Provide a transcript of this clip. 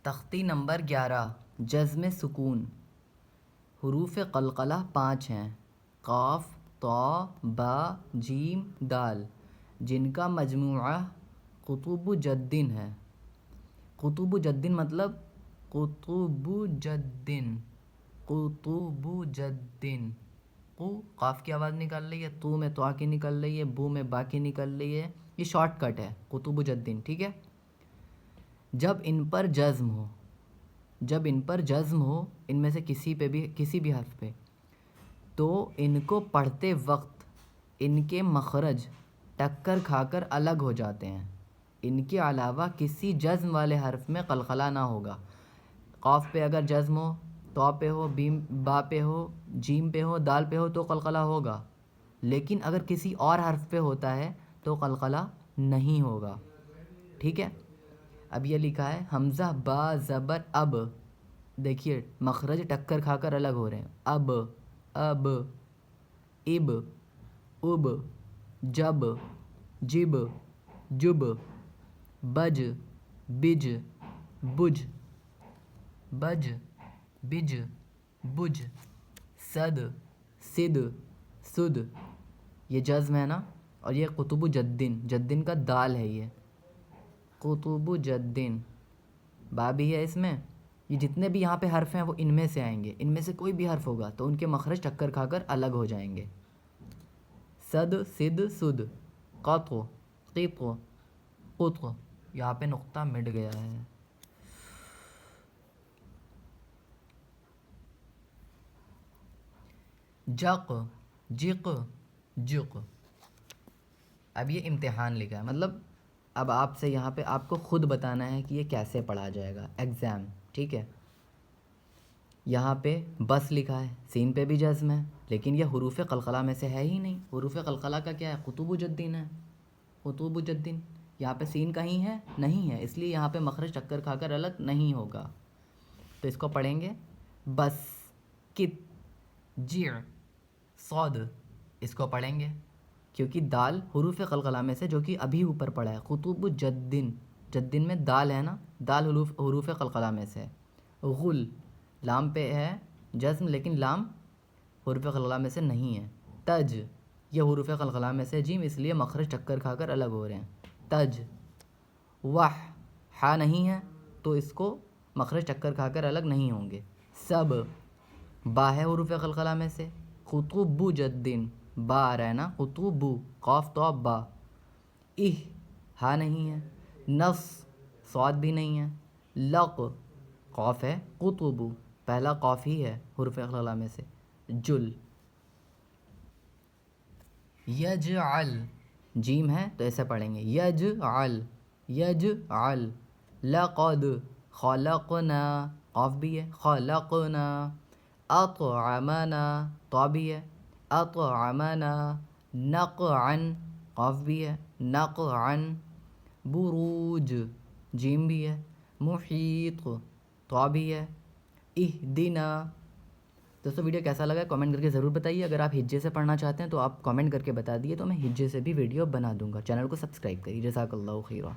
تختی نمبر 11 جزم سکون۔ حروف قلقلہ 5 ہیں، قاف، طا، با، جیم، دال، جن کا مجموعہ قطب جدن ہے۔ قطب جدن مطلب قطب جدن، قطب جدن۔ قو قاف کی آواز نکال رہی ہے، تو میں تو کی نکل رہی ہے، بو میں با کی نکل رہی ہے، یہ شارٹ کٹ ہے قطب جدن، ٹھیک ہے۔ جب ان پر جزم ہو، جب ان پر جزم ہو، ان میں سے کسی بھی حرف پہ، تو ان کو پڑھتے وقت ان کے مخرج ٹکر کھا کر الگ ہو جاتے ہیں۔ ان کے علاوہ کسی جزم والے حرف میں قلقلہ نہ ہوگا۔ قاف پہ اگر جزم ہو، طا پہ ہو، با پہ ہو، جیم پہ ہو، دال پہ ہو تو قلقلہ ہوگا، لیکن اگر کسی اور حرف پہ ہوتا ہے تو قلقلہ نہیں ہوگا، ٹھیک ہے۔ اب یہ لکھا ہے حمزہ با زبر اب، دیکھیے مخرج ٹکر کھا کر الگ ہو رہے ہیں۔ اب، اب، اب، اب، جب، جب، جب، بج، بج، بج، بج، بج، بج، صد، صد، سد، یہ جزم ہے نا، اور یہ قطب جدن، جدن کا دال ہے یہ، قطب جدن، با بھی ہے اس میں۔ یہ جتنے بھی یہاں پہ حرف ہیں وہ ان میں سے آئیں گے، ان میں سے کوئی بھی حرف ہوگا تو ان کے مخرج ٹکر کھا کر الگ ہو جائیں گے۔ صد، صد، سد، قطع، قطع، قطع، یہاں پہ نقطہ مٹ گیا ہے۔ جق، جق، جق۔ اب یہ امتحان لکھا ہے، مطلب اب آپ سے یہاں پہ آپ کو خود بتانا ہے کہ یہ کیسے پڑھا جائے گا، ایگزام، ٹھیک ہے۔ یہاں پہ بس لکھا ہے، سین پہ بھی جزم ہے، لیکن یہ حروف قلقلہ میں سے ہے ہی نہیں۔ حروف قلقلہ کا کیا ہے؟ قطب جدن ہے، قطب جدن۔ یہاں پہ سین کہیں ہے؟ نہیں ہے، اس لیے یہاں پہ مخرج ٹکر کھا کر الگ نہیں ہوگا، تو اس کو پڑھیں گے بس، کت، جع، صاد، اس کو پڑھیں گے کیونکہ دال حروف قلقلہ میں سے جو کہ ابھی اوپر پڑھا ہے، قطب جدن، جدن میں دال ہے نا، دال حروف قلقلہ میں سے۔ غل، لام پہ ہے جزم لیکن لام حروف قلقلہ میں سے نہیں ہے۔ تج، یہ حروف قلقلہ میں سے جیم، اس لیے مخرج ٹکر کھا کر الگ ہو رہے ہیں، تج۔ وح، ہا نہیں ہے تو اس کو مخرج ٹکر کھا کر الگ نہیں ہوں گے۔ سب، با ہے حروف قلقلہ میں سے، قطب جدن، با آ رہا ہے نا، قطب، قاف طا با۔ اہ، ہا نہیں ہے۔ نص، صاد بھی نہیں ہے۔ لق، قاف ہے، قطب، پہلا قاف ہی ہے حروف قلقلہ میں سے۔ جل، یجعل، جیم ہے تو ایسے پڑھیں گے یجعل، یجعل۔ لقد، خلقنا، قاف بھی ہے، خلقنا۔ اطعمنا، طا بھی ہے، اطعمنا۔ نقعا، قاف بھی ہے، نقعا۔ بروج، جیم بھی ہے۔ محیط، طا بھی ہے۔ اہدنا۔ دوستو ویڈیو کیسا لگا کامنٹ کر کے ضرور بتائیے۔ اگر آپ ہجے سے پڑھنا چاہتے ہیں تو آپ کامنٹ کر کے بتا دیے تو میں ہجے سے بھی ویڈیو بنا دوں گا۔ چینل کو سبسکرائب کریے۔ جزاک اللہ خیرہ۔